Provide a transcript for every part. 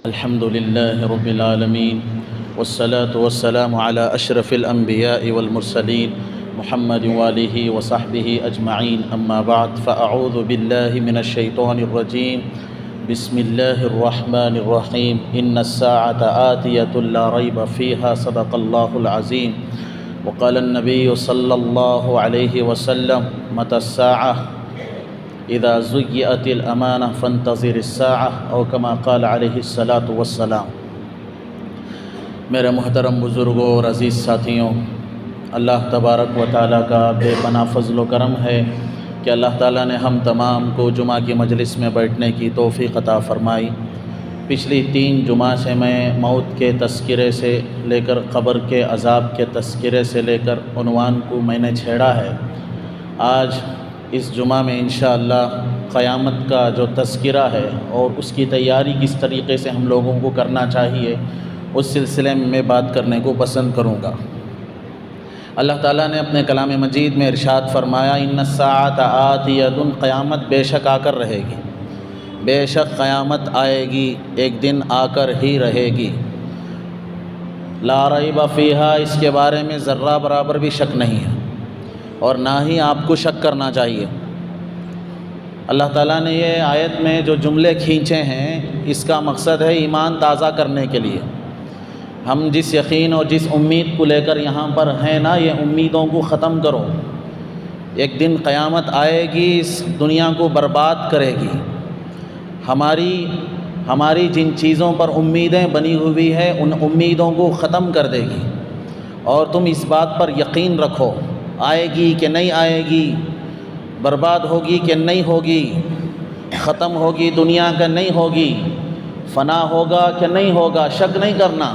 الحمد لله رب العالمين والصلاة والسلام على أشرف الأنبياء والمرسلين محمد وآله وصحبه أجمعين. أما بعد، فأعوذ بالله من الشيطان الرجيم. بسم الله الرحمن الرحيم. إن الساعة آتية لا ريب فيها. صدق الله العظيم. وقال النبي صلى الله عليه وسلم: متى الساعة؟ اذا ضيعت الامانہ فانتظر الساعہ، او کما قال علیہ الصلاۃ والسلام. میرے محترم بزرگوں اور عزیز ساتھیوں، اللہ تبارک و تعالیٰ کا بے پناہ فضل و کرم ہے کہ اللہ تعالیٰ نے ہم تمام کو جمعہ کی مجلس میں بیٹھنے کی توفیق عطا فرمائی. پچھلی 3 جمعہ سے میں موت کے تذکرے سے لے کر قبر کے عذاب کے تذکرے سے لے کر عنوان کو میں نے چھیڑا ہے. آج اس جمعہ میں انشاءاللہ قیامت کا جو تذکرہ ہے اور اس کی تیاری کس طریقے سے ہم لوگوں کو کرنا چاہیے، اس سلسلے میں میں بات کرنے کو پسند کروں گا. اللہ تعالیٰ نے اپنے کلام مجید میں ارشاد فرمایا: ان الساعۃ آتیۃ، قیامت بے شک آ کر رہے گی، بے شک قیامت آئے گی، ایک دن آ کر ہی رہے گی. لا ریب فیہا، اس کے بارے میں ذرہ برابر بھی شک نہیں ہے اور نہ ہی آپ کو شک کرنا چاہیے. اللہ تعالیٰ نے یہ آیت میں جو جملے کھینچے ہیں، اس کا مقصد ہے ایمان تازہ کرنے کے لیے. ہم جس یقین اور جس امید کو لے کر یہاں پر ہیں نا، یہ امیدوں کو ختم کرو. ایک دن قیامت آئے گی، اس دنیا کو برباد کرے گی. ہماری جن چیزوں پر امیدیں بنی ہوئی ہیں، ان امیدوں کو ختم کر دے گی. اور تم اس بات پر یقین رکھو، آئے گی کہ نہیں آئے گی، برباد ہوگی کہ نہیں ہوگی، ختم ہوگی دنیا کا نہیں ہوگی، فنا ہوگا کہ نہیں ہوگا، شک نہیں کرنا.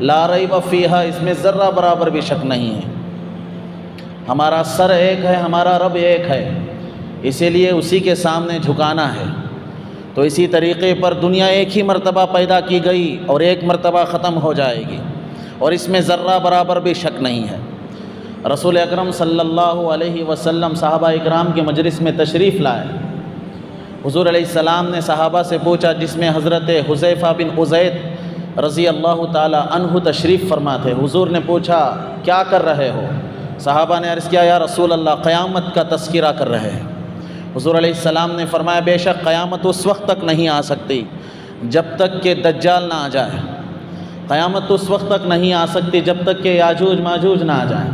لا ریب فیہا، اس میں ذرہ برابر بھی شک نہیں ہے. ہمارا سر ایک ہے، ہمارا رب ایک ہے، اسی لیے اسی کے سامنے جھکانا ہے. تو اسی طریقے پر دنیا ایک ہی مرتبہ پیدا کی گئی اور ایک مرتبہ ختم ہو جائے گی، اور اس میں ذرہ برابر بھی شک نہیں ہے. رسول اکرم صلی اللہ علیہ وسلم صحابہ اکرام کے مجلس میں تشریف لائے. حضور علیہ السلام نے صحابہ سے پوچھا، جس میں حضرت حذیفہ بن اسید رضی اللہ تعالی عنہ تشریف فرما تھے. حضور نے پوچھا، کیا کر رہے ہو؟ صحابہ نے عرض کیا، یا رسول اللہ، قیامت کا تذکرہ کر رہے ہیں. حضور علیہ السلام نے فرمایا، بے شک قیامت اس وقت تک نہیں آ سکتی جب تک کہ دجال نہ آ جائے. قیامت اس وقت تک نہیں آ سکتی جب تک کہ یاجوج ماجوج نہ آ جائیں.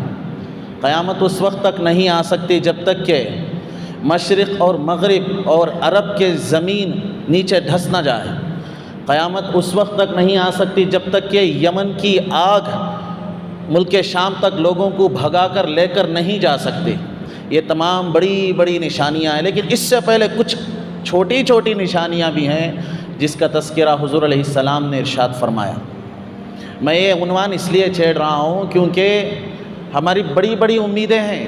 قیامت اس وقت تک نہیں آ سکتی جب تک کہ مشرق اور مغرب اور عرب کے زمین نیچے دھس نہ جائے. قیامت اس وقت تک نہیں آ سکتی جب تک کہ یمن کی آگ ملک شام تک لوگوں کو بھگا کر لے کر نہیں جا سکتی. یہ تمام بڑی بڑی نشانیاں ہیں، لیکن اس سے پہلے کچھ چھوٹی چھوٹی نشانیاں بھی ہیں جس کا تذکرہ حضور علیہ السلام نے ارشاد فرمایا. میں یہ عنوان اس لیے چھیڑ رہا ہوں کیونکہ ہماری بڑی بڑی امیدیں ہیں،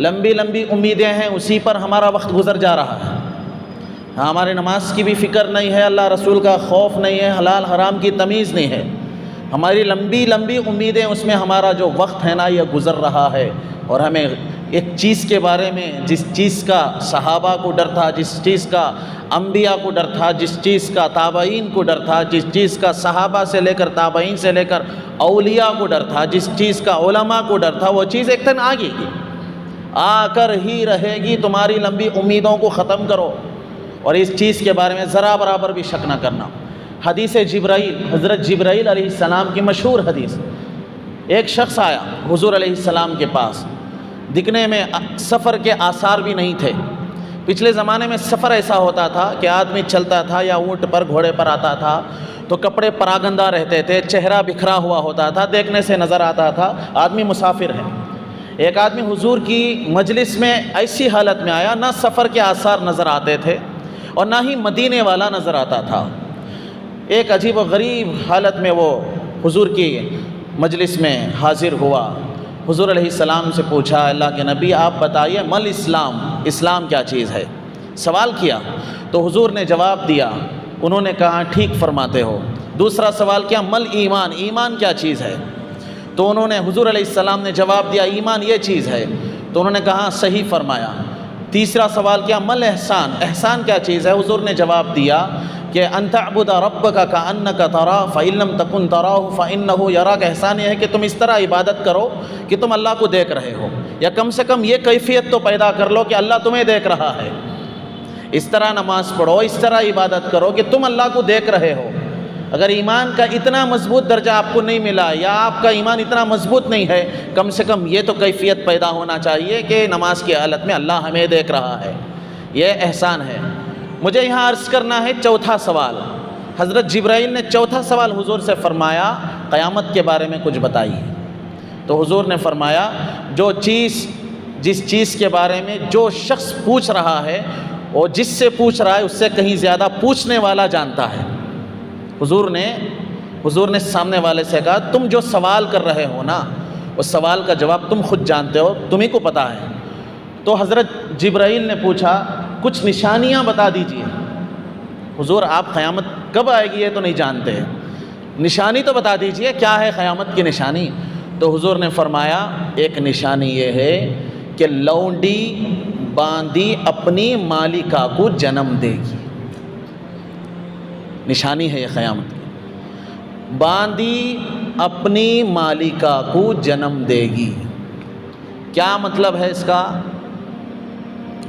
لمبی لمبی امیدیں ہیں، اسی پر ہمارا وقت گزر جا رہا ہے. ہمارے نماز کی بھی فکر نہیں ہے، اللہ رسول کا خوف نہیں ہے، حلال حرام کی تمیز نہیں ہے. ہماری لمبی لمبی امیدیں، اس میں ہمارا جو وقت ہے نا، یہ گزر رہا ہے. اور ہمیں ایک چیز کے بارے میں، جس چیز کا صحابہ کو ڈر تھا، جس چیز کا انبیاء کو ڈر تھا، جس چیز کا تابعین کو ڈر تھا، جس چیز کا صحابہ سے لے کر تابعین سے لے کر اولیاء کو ڈر تھا، جس چیز کا علماء کو ڈر تھا، وہ چیز ایک دن آ گئی، آ کر ہی رہے گی. تمہاری لمبی امیدوں کو ختم کرو اور اس چیز کے بارے میں ذرا برابر بھی شک نہ کرنا. حدیث جبرائیل، حضرت جبرائیل علیہ السلام کی مشہور حدیث. ایک شخص آیا حضور علیہ السلام کے پاس، دکھنے میں سفر کے آثار بھی نہیں تھے. پچھلے زمانے میں سفر ایسا ہوتا تھا کہ آدمی چلتا تھا یا اونٹ پر گھوڑے پر آتا تھا تو کپڑے پراگندہ رہتے تھے، چہرہ بکھرا ہوا ہوتا تھا، دیکھنے سے نظر آتا تھا آدمی مسافر ہے. ایک آدمی حضور کی مجلس میں ایسی حالت میں آیا، نہ سفر کے آثار نظر آتے تھے اور نہ ہی مدینے والا نظر آتا تھا. ایک عجیب و غریب حالت میں وہ حضور کی مجلس میں حاضر ہوا. حضور علیہ السلام سے پوچھا، اللہ کے نبی آپ بتائیے، مل اسلام، اسلام کیا چیز ہے؟ سوال کیا تو حضور نے جواب دیا. انہوں نے کہا ٹھیک فرماتے ہو. دوسرا سوال کیا، مل ایمان، ایمان کیا چیز ہے؟ تو انہوں نے، حضور علیہ السلام نے جواب دیا، ایمان یہ چیز ہے. تو انہوں نے کہا صحیح فرمایا. تیسرا سوال کیا؟ مل احسان، احسان کیا چیز ہے؟ حضور نے جواب دیا کہ ان تعبد ربک کأنک تراہ فإن لم تکن تراہ فإنہ یراک۔ احسان یہ ہے کہ تم اس طرح عبادت کرو کہ تم اللہ کو دیکھ رہے ہو، یا کم سے کم یہ کیفیت تو پیدا کر لو کہ اللہ تمہیں دیکھ رہا ہے۔ اس طرح نماز پڑھو، اس طرح عبادت کرو کہ تم اللہ کو دیکھ رہے ہو۔ اگر ایمان کا اتنا مضبوط درجہ آپ کو نہیں ملا، یا آپ کا ایمان اتنا مضبوط نہیں ہے، کم سے کم یہ تو کیفیت پیدا ہونا چاہیے کہ نماز کی حالت میں اللہ ہمیں دیکھ رہا ہے۔ یہ احسان ہے۔ مجھے یہاں عرض کرنا ہے چوتھا سوال۔ حضرت جبرائیل نے چوتھا سوال حضور سے فرمایا قیامت کے بارے میں کچھ بتائیے۔ تو حضور نے فرمایا جس چیز کے بارے میں جو شخص پوچھ رہا ہے، اور جس سے پوچھ رہا ہے اس سے کہیں زیادہ پوچھنے والا جانتا ہے۔ حضور نے سامنے والے سے کہا تم جو سوال کر رہے ہو نا، اس سوال کا جواب تم خود جانتے ہو، تمہیں کو پتہ ہے۔ تو حضرت جبرائیل نے پوچھا کچھ نشانیاں بتا دیجئے۔ حضور آپ قیامت کب آئے گی یہ تو نہیں جانتے، نشانی تو بتا دیجئے کیا ہے قیامت کی نشانی۔ تو حضور نے فرمایا ایک نشانی یہ ہے کہ لونڈی باندی اپنی مالکہ کو جنم دے گی۔ نشانی ہے یہ قیامت کی، باندی اپنی مالکہ کو جنم دے گی۔ کیا مطلب ہے اس کا؟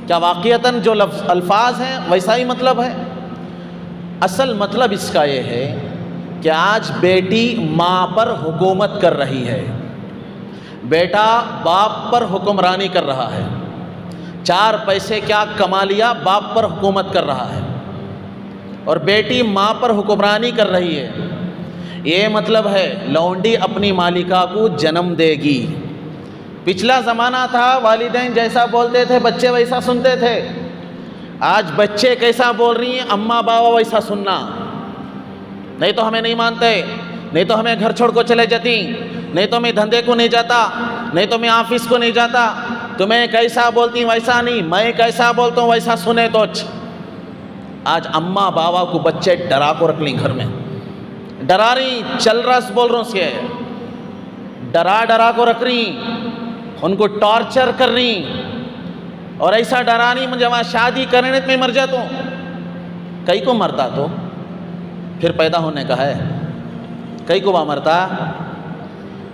کیا واقعتاً جو الفاظ ہیں ویسا ہی مطلب ہے؟ اصل مطلب اس کا یہ ہے کہ آج بیٹی ماں پر حکومت کر رہی ہے، بیٹا باپ پر حکمرانی کر رہا ہے، چار پیسے کیا کما لیا باپ پر حکومت کر رہا ہے، اور بیٹی ماں پر حکمرانی کر رہی ہے۔ یہ مطلب ہے لونڈی اپنی مالکہ کو جنم دے گی۔ پچھلا زمانہ تھا والدین جیسا بولتے تھے بچے ویسا سنتے تھے، آج بچے کیسا بول رہی ہیں اماں بابا ویسا سننا۔ نہیں تو ہمیں نہیں مانتے، نہیں تو ہمیں گھر چھوڑ کو چلے جاتی، نہیں تو میں دھندے کو نہیں جاتا، نہیں تو میں آفس کو نہیں جاتا، تمہیں کیسا بولتی ویسا نہیں، میں کیسا بولتا ہوں ویسا سنے تو۔ آج اماں بابا کو بچے ڈرا کو رکھ لیں، گھر میں ڈرا رہی، چل رس بول رہا ہوں سے ڈرا کو رکھ رہی، ان کو ٹارچر کر رہی، اور ایسا ڈرانی مجھے وہاں شادی کرنے میں مر جاتا ہوں۔ کئی کو مرتا تو پھر پیدا ہونے کا ہے، کئی کو وہاں مرتا۔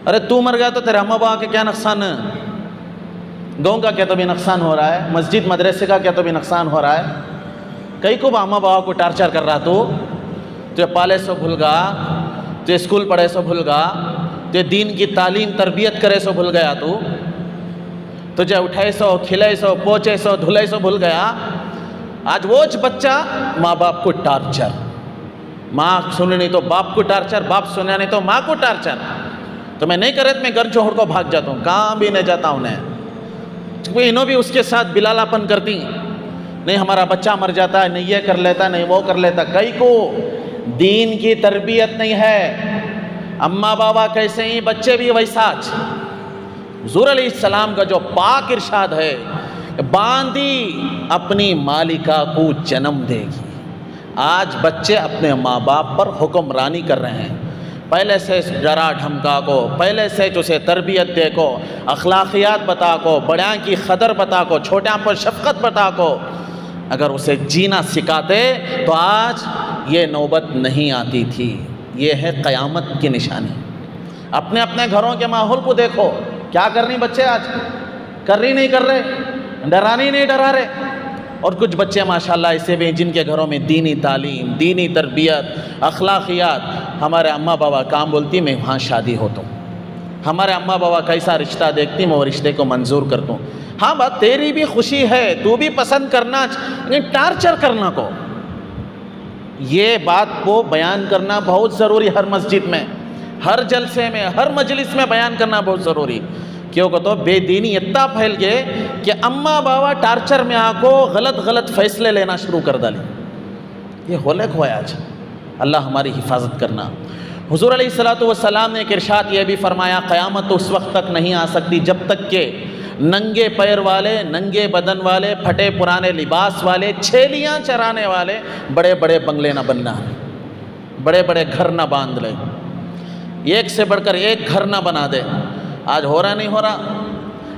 ارے تو مر گیا تو تیرے اماں بابا کے کیا نقصان، گاؤں کا کیا تو بھی نقصان ہو رہا ہے، مسجد مدرسے کا کیا تو بھی نقصان ہو رہا ہے۔ کئی کو اماں بابا کو ٹارچر کر رہا تو پالے سو بھول گا، تو اسکول پڑھے سو بھول گا، تو دین کی تعلیم تربیت کرے سو بھول گیا، تو تجھے اٹھائے سو کھلائے سو پوچھے سو دھلائے سو بھول گیا۔ آج وہ بچہ ماں باپ کو ٹارچر، ماں سنے نہیں تو باپ کو ٹارچر، باپ سنے نہیں تو ماں کو ٹارچر۔ تو میں نہیں کرے تو میں گھر چھوڑ کو بھاگ جاتا ہوں، کہاں بھی نہیں جاتا ہوں۔ انہوں بھی اس کے ساتھ بلالا پن کرتی، نہیں ہمارا بچہ مر جاتا ہے، نہیں یہ کر لیتا، نہیں وہ کر لیتا۔ کئی کو دین کی تربیت نہیں ہے، اماں بابا کیسے ہی بچے بھی ویسا۔ حضور علیہ السلام کا جو پاک ارشاد ہے، باندی اپنی مالکہ کو جنم دے گی۔ آج بچے اپنے ماں باپ پر حکمرانی کر رہے ہیں، پہلے سے ڈرا دھمکا کو، پہلے سے اسے تربیت دے کو، اخلاقیات بتا کو، بڑیاں کی قدر بتا کو، چھوٹیاں پر شفقت بتا کو۔ اگر اسے جینا سکھاتے تو آج یہ نوبت نہیں آتی تھی۔ یہ ہے قیامت کی نشانی۔ اپنے اپنے گھروں کے ماحول کو دیکھو، کیا کر رہی بچے آج، کر رہی نہیں کر رہے، ڈرانی نہیں ڈرا رہے۔ اور کچھ بچے ماشاءاللہ ایسے بھی جن کے گھروں میں دینی تعلیم، دینی تربیت، اخلاقیات، ہمارے اماں بابا کام بولتی میں وہاں شادی ہوتا ہوں، ہمارے اماں بابا کیسا رشتہ دیکھتی میں وہ رشتے کو منظور کرتا ہوں۔ ہاں بات تیری بھی خوشی ہے، تو بھی پسند کرنا، ٹارچر کرنا کو، یہ بات کو بیان کرنا بہت ضروری، ہر مسجد میں، ہر جلسے میں، ہر مجلس میں بیان کرنا بہت ضروری۔ کیوں کہ تو بے دینی اتنا پھیل گئے کہ اماں بابا ٹارچر میں آ کو غلط فیصلے لینا شروع کر ڈالے۔ یہ ہولے کو ہے آج، اللہ ہماری حفاظت کرنا۔ حضور علیہ السلام نے ایک ارشاد یہ بھی فرمایا، قیامت اس وقت تک نہیں آ سکتی جب تک کہ ننگے پیر والے، ننگے بدن والے، پھٹے پرانے لباس والے، چھیلیاں چرانے والے بڑے بڑے بنگلے نہ بننا، بڑے بڑے گھر نہ باندھ لے، ایک سے بڑھ کر ایک گھر نہ بنا دے۔ آج ہو رہا نہیں ہو رہا؟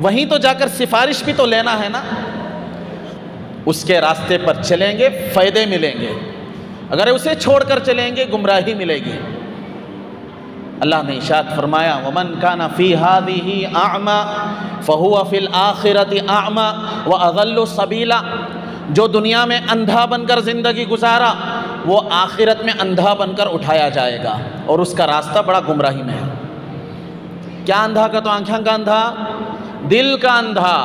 وہیں تو جا کر سفارش بھی تو لینا ہے نا. اس کے راستے پر چلیں گے فائدے ملیں گے، اگر اسے چھوڑ کر چلیں گے گمراہی ملے گی. اللہ نے ارشاد فرمایا وَمَنْ كَانَ فِي هَذِهِ أَعْمَى فَهُوَ فِي الْآخِرَةِ أَعْمَى وَأَضَلُّ سَبِيلًا. جو دنیا میں اندھا بن کر زندگی گزارا وہ آخرت میں اندھا بن کر اٹھایا جائے گا اور اس کا راستہ بڑا گمراہی میں ہے. کیا اندھا کا؟ تو آنکھوں کا اندھا، دل کا اندھا.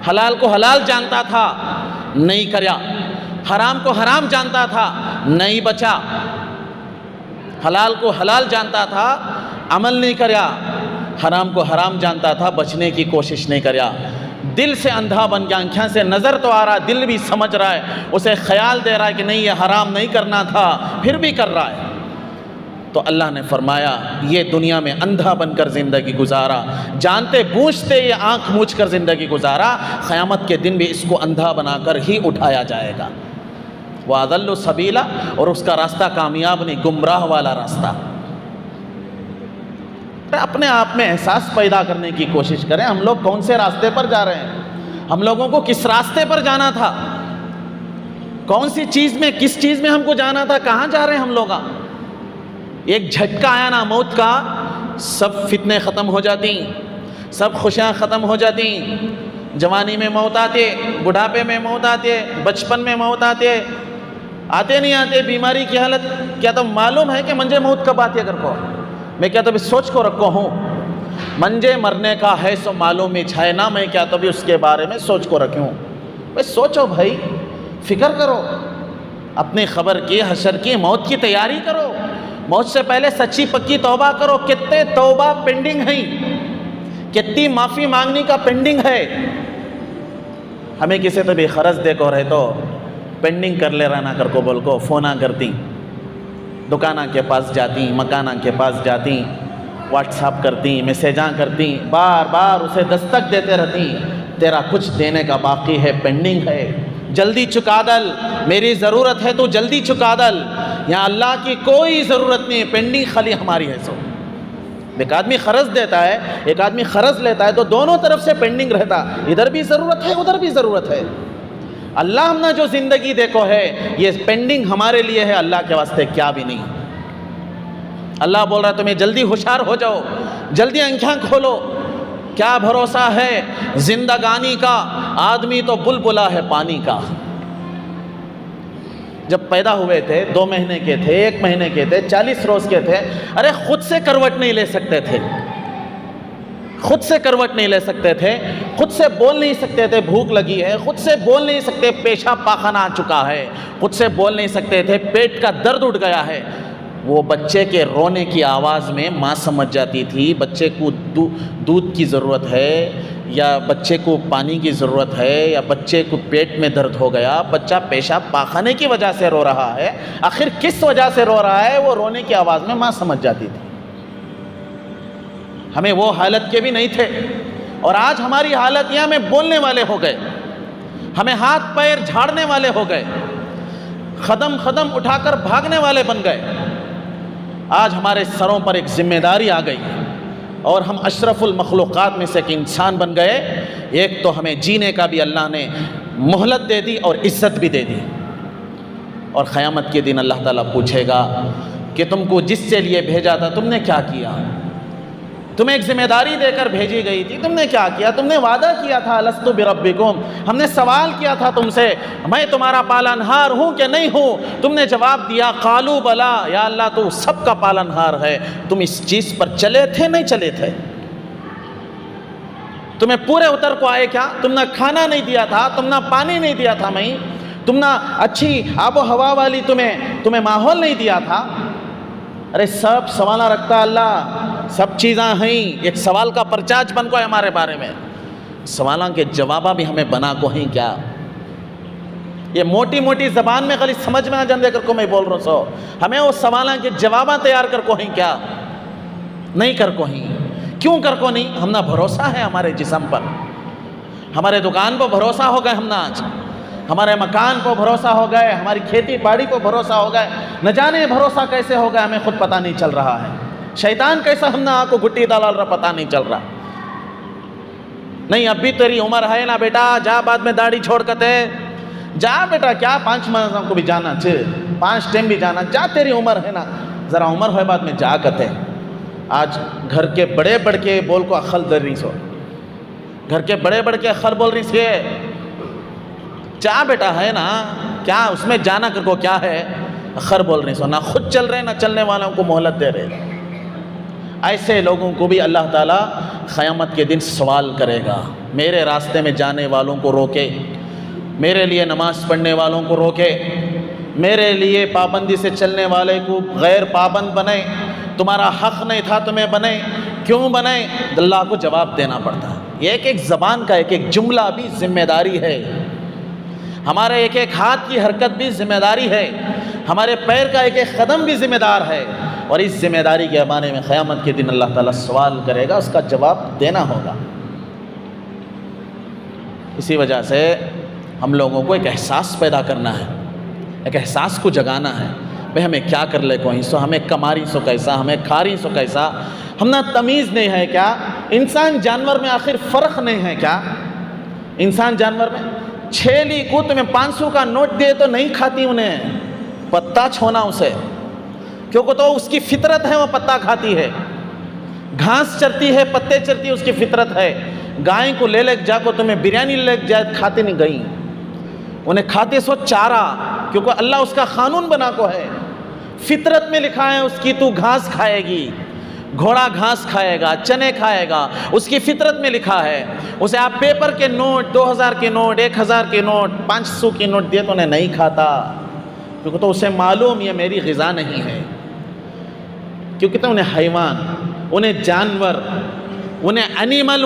حلال کو حلال جانتا تھا نہیں کریا، حرام کو حرام جانتا تھا نہیں بچا. حلال کو حلال جانتا تھا عمل نہیں کریا، حرام کو حرام جانتا تھا بچنے کی کوشش نہیں کریا. دل سے اندھا بن گیا، آنکھیں سے نظر تو آ رہا ہے، دل بھی سمجھ رہا ہے، اسے خیال دے رہا ہے کہ نہیں یہ حرام نہیں کرنا تھا، پھر بھی کر رہا ہے. تو اللہ نے فرمایا یہ دنیا میں اندھا بن کر زندگی گزارا، جانتے بوجھتے یہ آنکھ موچھ کر زندگی گزارا، قیامت کے دن بھی اس کو اندھا بنا کر ہی اٹھایا جائے گا. وَأَضَلُّ سَبِيلًا، اور اس کا راستہ کامیاب نہیں، گمراہ والا راستہ. اپنے آپ میں احساس پیدا کرنے کی کوشش کریں، ہم لوگ کون سے راستے پر جا رہے ہیں، ہم لوگوں کو کس راستے پر جانا تھا، کون سی چیز میں، کس چیز میں ہم کو جانا تھا، کہاں جا رہے ہیں ہم لوگ. ایک جھٹکا آیا نا موت کا، سب فتنے ختم ہو جاتی، سب خوشیاں ختم ہو جاتی. جوانی میں موت آتے، بڑھاپے میں موت آتے، بچپن میں موت آتے، آتے نہیں آتے بیماری کی حالت. کیا تم معلوم ہے کہ منجے موت کب آتی؟ اگر کو میں کیا تو بھی سوچ کو رکھو ہوں، منجے مرنے کا ہے سو معلوم ہی چھائے نا، میں کیا تو بھی اس کے بارے میں سوچ کو رکھوں. بھائی سوچو بھائی، فکر کرو، اپنی خبر کی، حشر کی، موت کی تیاری کرو. موت سے پہلے سچی پکی توبہ کرو. کتنے توبہ پینڈنگ ہیں، کتنی معافی مانگنے کا پینڈنگ ہے. ہمیں کسی تو بھی خرچ دے کو رہے تو پینڈنگ کر لے رہنا کر کو بول کو فونہ کرتی، دکانہ کے پاس جاتی، مکانہ کے پاس جاتی، واٹس ایپ کرتی، میسیجاں کرتی، بار بار اسے دستک دیتے رہتی، تیرا کچھ دینے کا باقی ہے، پینڈنگ ہے، جلدی چکا دل، میری ضرورت ہے تو جلدی چکا دل. یہاں اللہ کی کوئی ضرورت نہیں، پینڈنگ خالی ہماری ہے. سو ایک آدمی قرض دیتا ہے، ایک آدمی قرض لیتا ہے تو دونوں طرف سے پینڈنگ رہتا، ادھر بھی ضرورت ہے ادھر بھی ضرورت ہے. اللہ ہم نے جو زندگی دیکھو ہے یہ پینڈنگ ہمارے لیے ہے، اللہ کے واسطے کیا بھی نہیں. اللہ بول رہا ہے تمہیں جلدی ہوشیار ہو جاؤ، جلدی آنکھیں کھولو. کیا بھروسہ ہے زندگانی کا، آدمی تو بلبلا ہے پانی کا. جب پیدا ہوئے تھے 2 مہینے کے تھے، 1 مہینے کے تھے، 40 روز کے تھے، ارے خود سے کروٹ نہیں لے سکتے تھے، خود سے کروٹ نہیں لے سکتے تھے، خود سے بول نہیں سکتے تھے بھوک لگی ہے، خود سے بول نہیں سکتے پیشاب پاخانہ آ چکا ہے، خود سے بول نہیں سکتے تھے پیٹ کا درد اٹھ گیا ہے. وہ بچے کے رونے کی آواز میں ماں سمجھ جاتی تھی بچے کو دودھ کی ضرورت ہے، یا بچے کو پانی کی ضرورت ہے، یا بچے کو پیٹ میں درد ہو گیا، بچہ پیشاب پاخانے کی وجہ سے رو رہا ہے، آخر کس وجہ سے رو رہا ہے وہ رونے کی آواز میں ماں سمجھ جاتی تھی. ہمیں وہ حالت کے بھی نہیں تھے، اور آج ہماری حالت یہ ہمیں بولنے والے ہو گئے، ہمیں ہاتھ پیر جھاڑنے والے ہو گئے، قدم قدم اٹھا کر بھاگنے والے بن گئے. آج ہمارے سروں پر ایک ذمہ داری آ گئی اور ہم اشرف المخلوقات میں سے ایک انسان بن گئے. ایک تو ہمیں جینے کا بھی اللہ نے مہلت دے دی اور عزت بھی دے دی، اور قیامت کے دن اللہ تعالیٰ پوچھے گا کہ تم کو جس سے لیے بھیجا تھا تم نے کیا کیا، تمہیں ایک ذمہ داری دے کر بھیجی گئی تھی، تم نے کیا کیا، تم نے وعدہ کیا تھا الستو بربکم، ہم نے سوال کیا تھا تم سے میں تمہارا پالنہار ہوں کہ نہیں ہوں، تم نے جواب دیا قالوا بلا، یا اللہ تو سب کا پالنہار ہے. تم اس چیز پر چلے تھے نہیں چلے تھے، تمہیں پورے اتر کو آئے کیا، تم نہ کھانا نہیں دیا تھا، تم نہ پانی نہیں دیا تھا، میں تم نہ اچھی آب و ہوا والی تمہیں ماحول نہیں دیا تھا. ارے سب سوالہ رکھتا اللہ، سب چیزاں ہیں، ایک سوال کا پرچاج بن کو ہے ہمارے بارے میں، سوالاں کے جوابہ بھی ہمیں بنا کو ہیں کیا. یہ موٹی موٹی زبان میں خالی سمجھ میں نہ جان دے کر کو میں بول رہا ہوں، سو ہمیں وہ سوالاں کے جوابہ تیار کر کو ہیں کیا، نہیں کر کو ہیں. کیوں کر کو نہیں؟ ہم نہ بھروسہ ہے ہمارے جسم پر، ہمارے دکان پر بھروسہ ہو گئے، ہم نہ آج ہمارے مکان پر بھروسہ ہو گئے، ہماری کھیتی باڑی پر بھروسہ ہو گئے، نہ جانے بھروسہ کیسے ہو گیا ہمیں خود پتہ نہیں چل رہا ہے. شیطان کیسا ہم نہ آ کو گھٹی ڈال رہا پتہ نہیں چل رہا. نہیں اب بھی تیری عمر ہے نا بیٹا، جا بعد میں داڑھی چھوڑ کتے جا بیٹا، کیا 5 ماہ کو بھی جانا 5 ٹائم بھی جانا، جا تیری عمر ہے نا، ذرا عمر ہوئے بعد میں جا کتے۔ آج گھر کے بڑے بڑھ کے بول کو اخل در رہی سو، گھر کے بڑے بڑھ کے اخل بول رہی سے، جا بیٹا ہے نا، کیا اس میں جانا کر کو کیا ہے، اخر بول رہی سو، نہ خود چل رہے نہ چلنے والوں کو مہلت دے رہے۔ ایسے لوگوں کو بھی اللہ تعالیٰ قیامت کے دن سوال کرے گا، میرے راستے میں جانے والوں کو روکے، میرے لیے نماز پڑھنے والوں کو روکے، میرے لیے پابندی سے چلنے والے کو غیر پابند بنے، تمہارا حق نہیں تھا تمہیں بنے، کیوں بنے؟ اللہ کو جواب دینا پڑتا ہے۔ یہ ایک ایک زبان کا ایک ایک جملہ بھی ذمہ داری ہے، ہمارے ایک ایک ہاتھ کی حرکت بھی ذمہ داری ہے، ہمارے پیر کا ایک ایک قدم بھی ذمہ دار ہے، اور اس ذمہ داری کے بارے میں قیامت کے دن اللہ تعالیٰ سوال کرے گا، اس کا جواب دینا ہوگا۔ اسی وجہ سے ہم لوگوں کو ایک احساس پیدا کرنا ہے، ایک احساس کو جگانا ہے، بھئی ہمیں کیا کر لے کوئی سو، ہمیں کماری سو کیسا، ہمیں کھاری سو کیسا، ہم نہ تمیز نہیں ہے کیا؟ انسان جانور میں آخر فرق نہیں ہے کیا؟ انسان جانور میں چھیلی کو تمہیں 500 کا نوٹ دے تو نہیں کھاتی انہیں، پتا چھونا اسے، کیونکہ تو اس کی فطرت ہے، وہ پتا کھاتی ہے، گھاس چرتی ہے، پتے چرتی ہے، اس کی فطرت ہے۔ گائے کو لے لے جا کو تمہیں بریانی لے جائے کھاتے نہیں گئیں، انہیں کھاتے سو چارہ، کیونکہ اللہ اس کا قانون بنا کو ہے، فطرت میں لکھا ہے اس کی تو گھاس کھائے گی، گھوڑا گھاس کھائے گا، چنے کھائے گا، اس کی فطرت میں لکھا ہے۔ اسے آپ پیپر کے نوٹ، 2000 کے نوٹ، 1000 کے نوٹ، 500 کے نوٹ دیے تو انہیں نہیں کھاتا، کیونکہ تو اسے معلوم یہ میری غذا نہیں ہے، کیونکہ تو انہیں حیوان، انہیں جانور، انہیں اینیمل،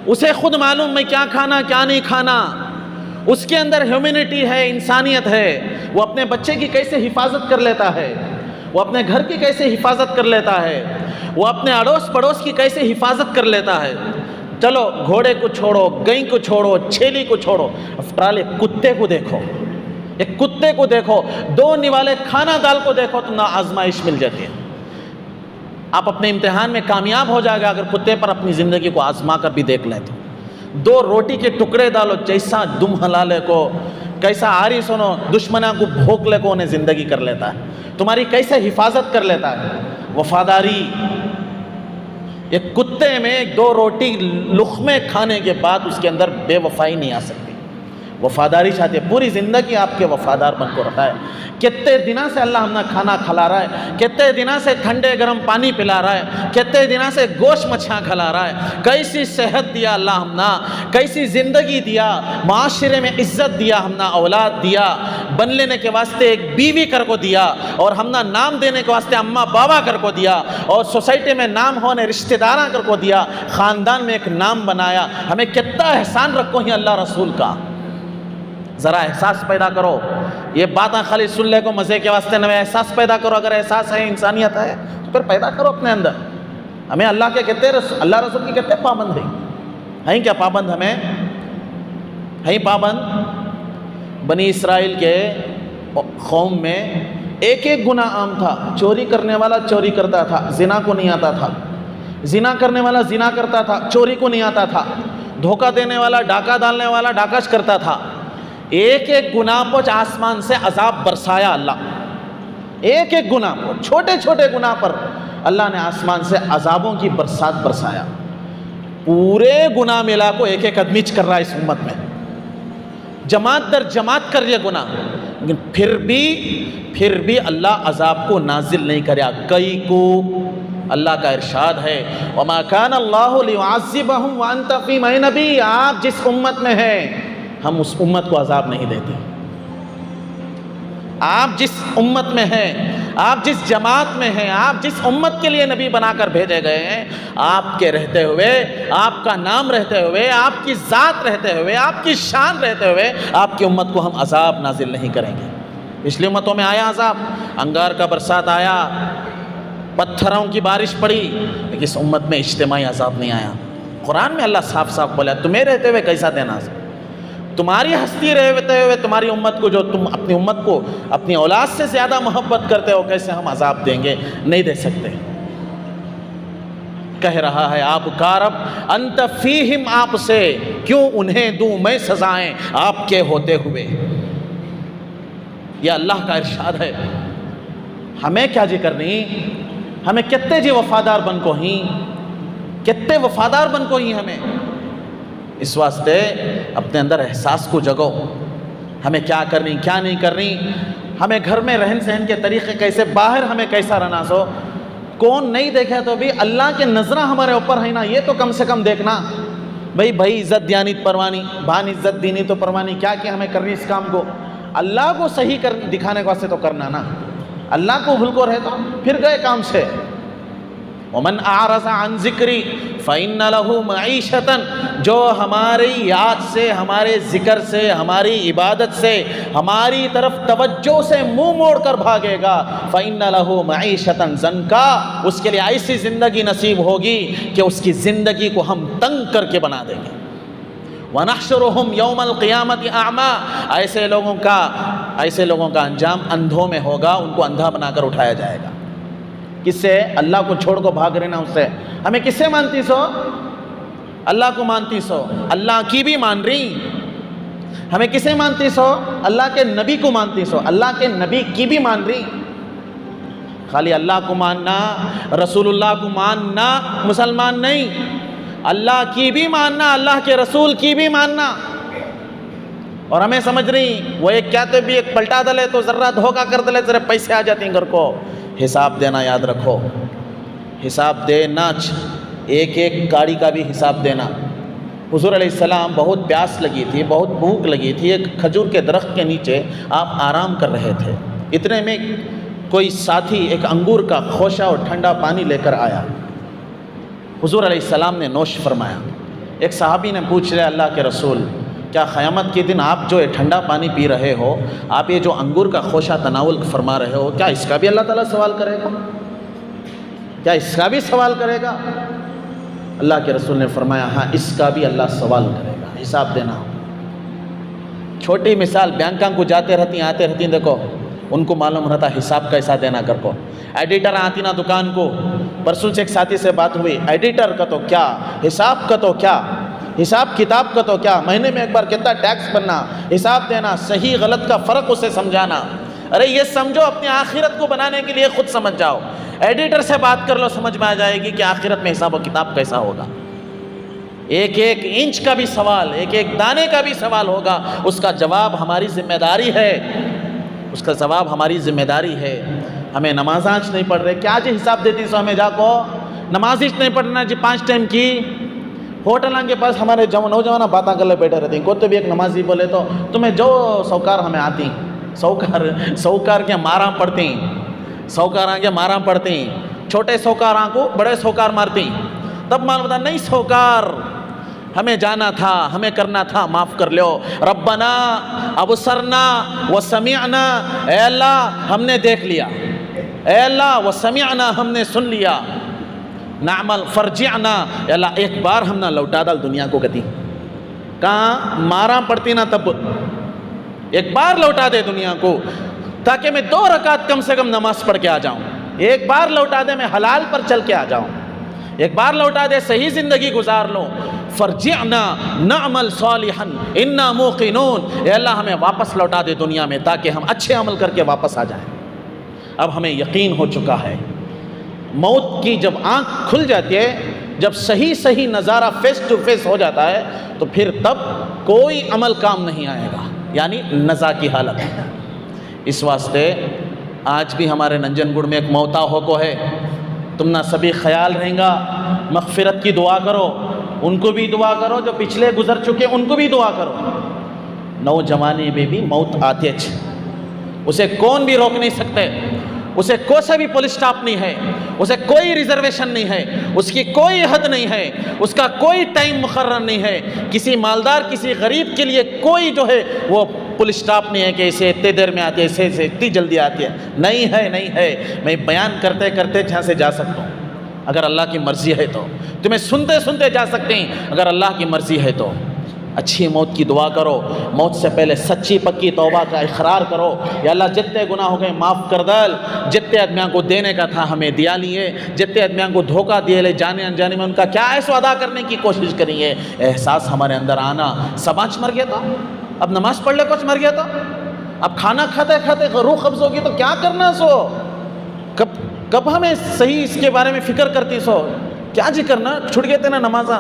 اسے خود معلوم میں کیا کھانا کیا نہیں کھانا، اس کے اندر ہیومینٹی ہے، انسانیت ہے، وہ اپنے بچے کی کیسے حفاظت کر لیتا ہے، وہ اپنے گھر کی کیسے حفاظت کر لیتا ہے، وہ اپنے اڑوس پڑوس کی کیسے حفاظت کر لیتا ہے۔ چلو گھوڑے کو چھوڑو، گائے کو چھوڑو، چھیلی کو چھوڑو، افٹرال ایک کتے کو دیکھو، ایک کتے کو دیکھو، 2 نوالے کھانا دال کو دیکھو تو نہ آزمائش مل جاتی ہے۔ آپ اپنے امتحان میں کامیاب ہو جائے گا اگر کتے پر اپنی زندگی کو آزما کر بھی دیکھ لیں تو۔ 2 روٹی کے ٹکڑے ڈالو، جیسا دم حلالے کو، کیسا آری سنو دشمنوں کو بھوک لے کو انہیں زندگی کر لیتا ہے، تمہاری کیسے حفاظت کر لیتا ہے۔ وفاداری، ایک کتے میں 2 روٹی لقمے کھانے کے بعد اس کے اندر بے وفائی نہیں آ سکتی، وفاداری چاہتے ہیں، پوری زندگی آپ کے وفادار بن کو رکھا ہے۔ کتنے دنوں سے اللہ ہمیں کھانا کھلا رہا ہے، کتنے دنوں سے ٹھنڈے گرم پانی پلا رہا ہے، کتنے دنوں سے گوشت مچھیاں کھلا رہا ہے، کیسی صحت دیا اللہ ہمنا، کیسی زندگی دیا، معاشرے میں عزت دیا ہمنا، اولاد دیا، بن لینے کے واسطے ایک بیوی کر کو دیا، اور ہمنا نام دینے کے واسطے اماں بابا کر کو دیا، اور سوسائٹی میں نام ہونے رشتہ داراں کر کو دیا، خاندان میں ایک نام بنایا، ہمیں کتنا احسان رکھو ہی اللہ رسول کا۔ ذرا احساس پیدا کرو، یہ باتیں خالی سن لے کو مزے کے واسطے نہ، احساس پیدا کرو، اگر احساس ہے انسانیت ہے تو پھر پیدا کرو اپنے اندر۔ ہمیں اللہ کے کہتے اللہ رسول کی کہتے پابند ہیں کیا پابند؟ ہمیں ہیں پابند۔ بنی اسرائیل کے قوم میں ایک ایک گناہ عام تھا، چوری کرنے والا چوری کرتا تھا، زنا کو نہیں آتا تھا، زنا کرنے والا زنا کرتا تھا، چوری کو نہیں آتا تھا، دھوکہ دینے والا ڈاکہ ڈالنے والا ڈاکش کرتا تھا۔ ایک ایک گناہ پر آسمان سے عذاب برسایا اللہ، ایک ایک گناہ پر، چھوٹے چھوٹے گناہ پر اللہ نے آسمان سے عذابوں کی برسات برسایا۔ پورے گناہ ملا کو ایک ایک آدمی کر رہا ہے اس امت میں، جماعت در جماعت کر رہی ہے گناہ، لیکن پھر بھی اللہ عذاب کو نازل نہیں کریا۔ کئی کو اللہ کا ارشاد ہے وَمَا كَانَ اللَّهُ لِيُعَذِّبَهُمْ وَأَنْتَ فِيهِمْ، اے نبی آپ جس امت میں ہیں ہم اس امت کو عذاب نہیں دیتے، آپ جس امت میں ہیں، آپ جس جماعت میں ہیں، آپ جس امت کے لیے نبی بنا کر بھیجے گئے ہیں، آپ کے رہتے ہوئے، آپ کا نام رہتے ہوئے، آپ کی ذات رہتے ہوئے، آپ کی شان رہتے ہوئے آپ کی امت کو ہم عذاب نازل نہیں کریں گے۔ پچھلی امتوں میں آیا عذاب، انگار کا برسات آیا، پتھروں کی بارش پڑی، لیکن اس امت میں اجتماعی عذاب نہیں آیا۔ قرآن میں اللہ صاف صاف بولا تمہیں رہتے ہوئے کیسا دینا، تمہاری ہستی رہتے ہوئے تمہاری امت کو، جو تم اپنی امت کو اپنی اولاد سے زیادہ محبت کرتے ہو، کیسے ہم عذاب دیں گے؟ نہیں دے سکتے، کہہ رہا ہے آپ کا رب انت فیہم، آپ سے کیوں انہیں دوں میں سزائیں آپ کے ہوتے ہوئے. یہ اللہ کا ارشاد ہے. ہمیں کیا جی کرنی، ہمیں کتے جی وفادار بن کو ہی، کتے وفادار بن کو ہی ہمیں. اس واسطے اپنے اندر احساس کو جگو، ہمیں کیا کرنی کیا نہیں کرنی، ہمیں گھر میں رہن سہن کے طریقے کیسے، باہر ہمیں کیسا رہنا. سو کون نہیں دیکھا تو بھی اللہ کے نظرہ ہمارے اوپر ہے نا، یہ تو کم سے کم دیکھنا. بھائی عزت دیانیت پروانی، بھان عزت دینی تو پروانی، کیا ہمیں کرنی اس کام کو اللہ کو صحیح کر دکھانے کے واسطے تو کرنا نا. اللہ کو بھول کو رہے تو پھر گئے کام سے. ومن اعرض عن ذکری فإن له معیشة، جو ہماری یاد سے، ہمارے ذکر سے، ہماری عبادت سے، ہماری طرف توجہ سے منہ موڑ کر بھاگے گا، فإن له معیشة ضنکا، اس کے لیے ایسی زندگی نصیب ہوگی کہ اس کی زندگی کو ہم تنگ کر کے بنا دیں گے. وَنَحْشُرُهُمْ يَوْمَ الْقِيَامَةِ أَعْمَى، ایسے لوگوں کا انجام اندھوں میں ہوگا، ان کو اندھا بنا کر اٹھایا جائے گا. کس سے؟ اللہ کو چھوڑ کو بھاگ رہے نا اس سے. ہمیں کس سے مانتی سو؟ اللہ کو مانتی سو، اللہ کی بھی مان رہی. ہمیں کسے مانتی سو؟ اللہ کے نبی کو مانتی سو، اللہ کے نبی کی بھی مان رہی. خالی اللہ کو ماننا، رسول اللہ کو ماننا مسلمان نہیں، اللہ کی بھی ماننا، اللہ کے رسول کی بھی ماننا. اور ہمیں سمجھ رہی وہ ایک کیا تو بھی ایک پلٹا دلے تو ذرہ دھوکہ کر دلے ذرا پیسے آ جاتے ہیں گھر کو. حساب دینا یاد رکھو، حساب دینا، ایک ایک گاڑی کا بھی حساب دینا. حضور علیہ السلام بہت پیاس لگی تھی، بہت بھوک لگی تھی، ایک کھجور کے درخت کے نیچے آپ آرام کر رہے تھے. اتنے میں کوئی ساتھی ایک انگور کا خوشہ اور ٹھنڈا پانی لے کر آیا. حضور علیہ السلام نے نوش فرمایا. ایک صحابی نے پوچھ رہے اللہ کے رسول، کیا قیامت کے دن آپ جو یہ ٹھنڈا پانی پی رہے ہو، آپ یہ جو انگور کا خوشہ تناول فرما رہے ہو، کیا اس کا بھی اللہ تعالیٰ سوال کرے گا؟ کیا اس کا بھی سوال کرے گا؟ اللہ کے رسول نے فرمایا ہاں اس کا بھی اللہ سوال کرے گا، حساب دینا. چھوٹی مثال، بینکاں کو جاتے رہتی آتے رہتی، دیکھو ان کو معلوم رہتا حساب کیسا دینا کر کو. ایڈیٹر آتی نا دکان کو، پرسوں سے ایک ساتھی سے بات ہوئی، ایڈیٹر کا تو کیا، حساب کا تو کیا، حساب کتاب کا تو کیا، مہینے میں ایک بار کتنا ٹیکس بننا، حساب دینا، صحیح غلط کا فرق اسے سمجھانا. ارے یہ سمجھو اپنی آخرت کو بنانے کے لیے خود سمجھ جاؤ. ایڈیٹر سے بات کر لو، سمجھ میں آ جائے گی کہ آخرت میں حساب و کتاب کیسا ہوگا. ایک ایک انچ کا بھی سوال، ایک ایک دانے کا بھی سوال ہوگا. اس کا جواب ہماری ذمہ داری ہے، اس کا جواب ہماری ذمہ داری ہے. ہمیں نماز آج نہیں پڑھ رہے، کیا جی حساب دیتی سو ہمیں جا کو، نماز ہی نہیں پڑھنا جی 5 ٹائم کی. ہوٹلوں کے پاس ہمارے نوجوان باتیں کر لے بیٹھے رہتے ہیں. کوئی تو بھی ایک نمازی بولے تو تمہیں جو سوکار ہمیں آتی، سوکار کے مارا پڑتی، سوکار کے مارا پڑتی، چھوٹے سوکاراں کو بڑے سوکار مارتی. تب معلوم ہوتا نہیں سوکار ہمیں جانا تھا، ہمیں کرنا تھا، معاف کر لو. ربنا ابصرنا وسمعنا، اے اللہ ہم نے دیکھ لیا، اے اللہ وسمعنا ہم نے سن لیا، نعمل فرجعنا، اے اللہ ایک بار ہم نہ لوٹا دل دنیا کو کتی. کہاں مارا پڑتی نا تب ایک بار لوٹا دے دنیا کو، تاکہ میں 2 رکعت کم سے کم نماز پڑھ کے آ جاؤں. ایک بار لوٹا دے میں حلال پر چل کے آ جاؤں، ایک بار لوٹا دے صحیح زندگی گزار لوں. فرجعنا نعمل صالحا انا موقنون، اے اللہ ہمیں واپس لوٹا دے دنیا میں تاکہ ہم اچھے عمل کر کے واپس آ جائیں. اب ہمیں یقین ہو چکا ہے موت کی جب آنکھ کھل جاتی ہے، جب صحیح نظارہ فیس ٹو فیس ہو جاتا ہے، تو پھر تب کوئی عمل کام نہیں آئے گا، یعنی نزا کی حالت. اس واسطے آج بھی ہمارے ننجن گڑ میں ایک موتا ہو کو ہے، تم نہ سبھی خیال رہیں گا. مغفرت کی دعا کرو، ان کو بھی دعا کرو، جو پچھلے گزر چکے ان کو بھی دعا کرو. نوجوانی میں بھی موت آتے، اسے کون بھی روک نہیں سکتے، اسے کوئی سا بھی پولیس سٹاپ نہیں ہے، اسے کوئی ریزرویشن نہیں ہے، اس کی کوئی حد نہیں ہے، اس کا کوئی ٹائم مقرر نہیں ہے. کسی مالدار کسی غریب کے لیے کوئی جو ہے وہ پولیس سٹاپ نہیں ہے کہ اسے اتنے دیر میں آتی ہے، اسے اتنی جلدی آتی ہے. نہیں ہے. میں بیان کرتے کرتے جہاں سے جا سکتا ہوں اگر اللہ کی مرضی ہے تو، تمہیں سنتے سنتے جا سکتے ہیں اگر اللہ کی مرضی ہے تو. اچھی موت کی دعا کرو، موت سے پہلے سچی پکی توبہ کا اقرار کرو، یا اللہ جتنے گناہ ہو گئے معاف کر دل، جتنے آدمیاں کو دینے کا تھا ہمیں دیا لیے، جتنے آدمیاں کو دھوکہ دیے لے جانے انجانے میں ان کا کیا ایسو ادا کرنے کی کوشش کریے، احساس ہمارے اندر آنا، سبانچ مر گیا تھا، اب نماز پڑھ لے کچھ مر گیا تھا، اب کھانا کھاتے کھاتے روح قبض ہوگی تو کیا کرنا سو، کب ہمیں صحیح اس کے بارے میں فکر کرتی سو، کیا جی کرنا، چھوٹ گئے تھے نا نمازاں،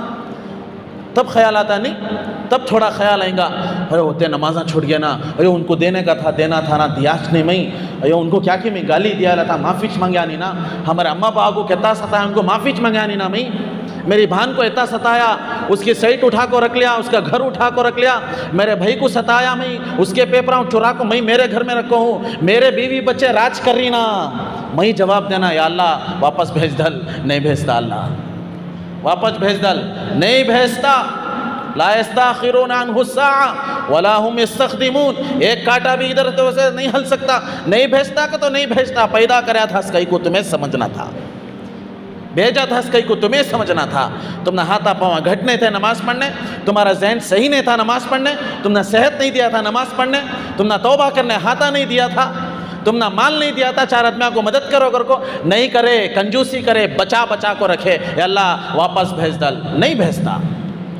تب خیال آتا نہیں، تب تھوڑا خیال آئیں گا، ارے ہوتے نمازاں چھوٹ گیا نا، ارے ان کو دینے کا تھا دینا تھا نا دیاش نہیں میں، ارے ان کو کیا کہ میں گالی دیا تھا معافیچ منگیا نہیں نا، ہمارے اماں باپ کو کہتا ستایا ان کو معافیچ منگیا نہیں نا میں، میری بہن کو اتنا ستایا اس کی سائٹ اٹھا کو رکھ لیا، اس کا گھر اٹھا کو رکھ لیا، میرے بھائی کو ستایا میں، اس کے پیپراں چرا کو میں میرے گھر میں رکھو ہوں، میرے بیوی بچے راج کر رہی نا، میں جواب دینا یا اللہ واپس بھیج دل، نہیں بھیجتا اللہ، واپس بھیج دل، نہیں بھیجتا، لا یستاخرون عنہ الساعہ ولا هم یستقدمون، ایک کاٹا بھی ادھر تو اسے نہیں ہل سکتا، نہیں بھیجتا کہ تو نہیں بھیجتا، پیدا کریا تھا اس کئی کو تمہیں سمجھنا تھا، بھیجا تھا اس کئی کو تمہیں سمجھنا تھا، تم نے ہاتھا پاؤں گھٹنے تھے نماز پڑھنے، تمہارا ذہن صحیح نہیں تھا نماز پڑھنے، تم نے صحت نہیں دیا تھا نماز پڑھنے، تم نے توبہ کرنے ہاتھا نہیں دیا تھا، تم نے مال نہیں دیا تھا، چار آدمیوں کو مدد کرو کر کو نہیں کرے، کنجوسی کرے، بچا بچا کو رکھے، یا اللہ واپس بھیج دل، نہیں بھیجتا،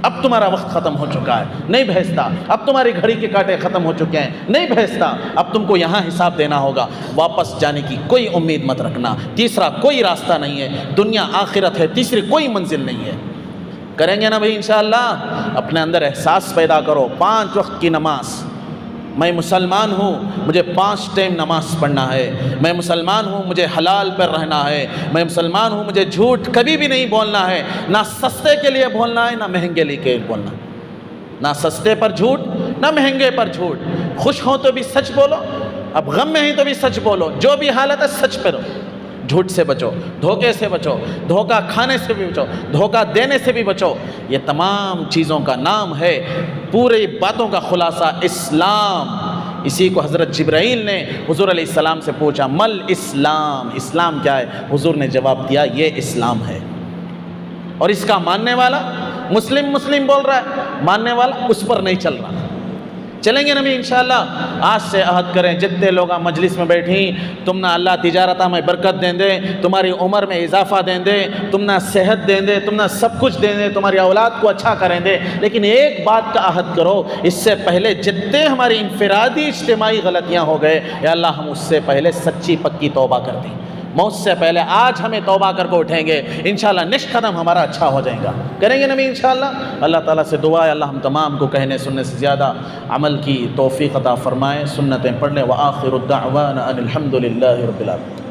اب تمہارا وقت ختم ہو چکا ہے، نہیں بھیجتا، اب تمہاری گھڑی کے کاٹے ختم ہو چکے ہیں، نہیں بھیجتا، اب تم کو یہاں حساب دینا ہوگا، واپس جانے کی کوئی امید مت رکھنا، تیسرا کوئی راستہ نہیں ہے، دنیا آخرت ہے، تیسری کوئی منزل نہیں ہے، کریں گے نا بھائی انشاءاللہ، اپنے اندر احساس پیدا کرو، 5 وقت کی نماز، میں مسلمان ہوں، مجھے 5 ٹائم نماز پڑھنا ہے، میں مسلمان ہوں، مجھے حلال پر رہنا ہے، میں مسلمان ہوں، مجھے جھوٹ کبھی بھی نہیں بولنا ہے، نہ سستے کے لیے بولنا ہے نہ مہنگے کے لیے بولنا ہے، نہ سستے پر جھوٹ نہ مہنگے پر جھوٹ، خوش ہو تو بھی سچ بولو، اب غم میں ہی تو بھی سچ بولو، جو بھی حالت ہے سچ پہ رہو، جھوٹ سے بچو، دھوکے سے بچو، دھوکہ کھانے سے بھی بچو، دھوکہ دینے سے بھی بچو، یہ تمام چیزوں کا نام ہے، پورے باتوں کا خلاصہ اسلام، اسی کو حضرت جبرائیل نے حضور علیہ السلام سے پوچھا مل اسلام، اسلام کیا ہے؟ حضور نے جواب دیا یہ اسلام ہے، اور اس کا ماننے والا مسلم بول رہا ہے، ماننے والا اس پر نہیں چل رہا، چلیں گے نبی انشاءاللہ، آج سے عہد کریں، جتنے لوگ مجلس میں بیٹھی، تم نہ اللہ تجارتہ میں برکت دیں دے، تمہاری عمر میں اضافہ دیں دے، تم نہ صحت دیں دے، تم نہ سب کچھ دیں دے، تمہاری اولاد کو اچھا کریں دے، لیکن ایک بات کا عہد کرو، اس سے پہلے جتنے ہماری انفرادی اجتماعی غلطیاں ہو گئے، یا اللہ ہم اس سے پہلے سچی پکی توبہ کر دیں، موت سے پہلے آج ہمیں توبہ کر کے اٹھیں گے، انشاءاللہ نیکسٹ قدم ہمارا اچھا ہو جائے گا، کریں گے نبی انشاءاللہ، اللہ تعالیٰ سے دعا ہے اللہ ہم تمام کو کہنے سننے سے زیادہ عمل کی توفیق عطا فرمائے، سنتیں پڑھنے، وآخر الدعوانا ان الحمد للہ رب العالمین۔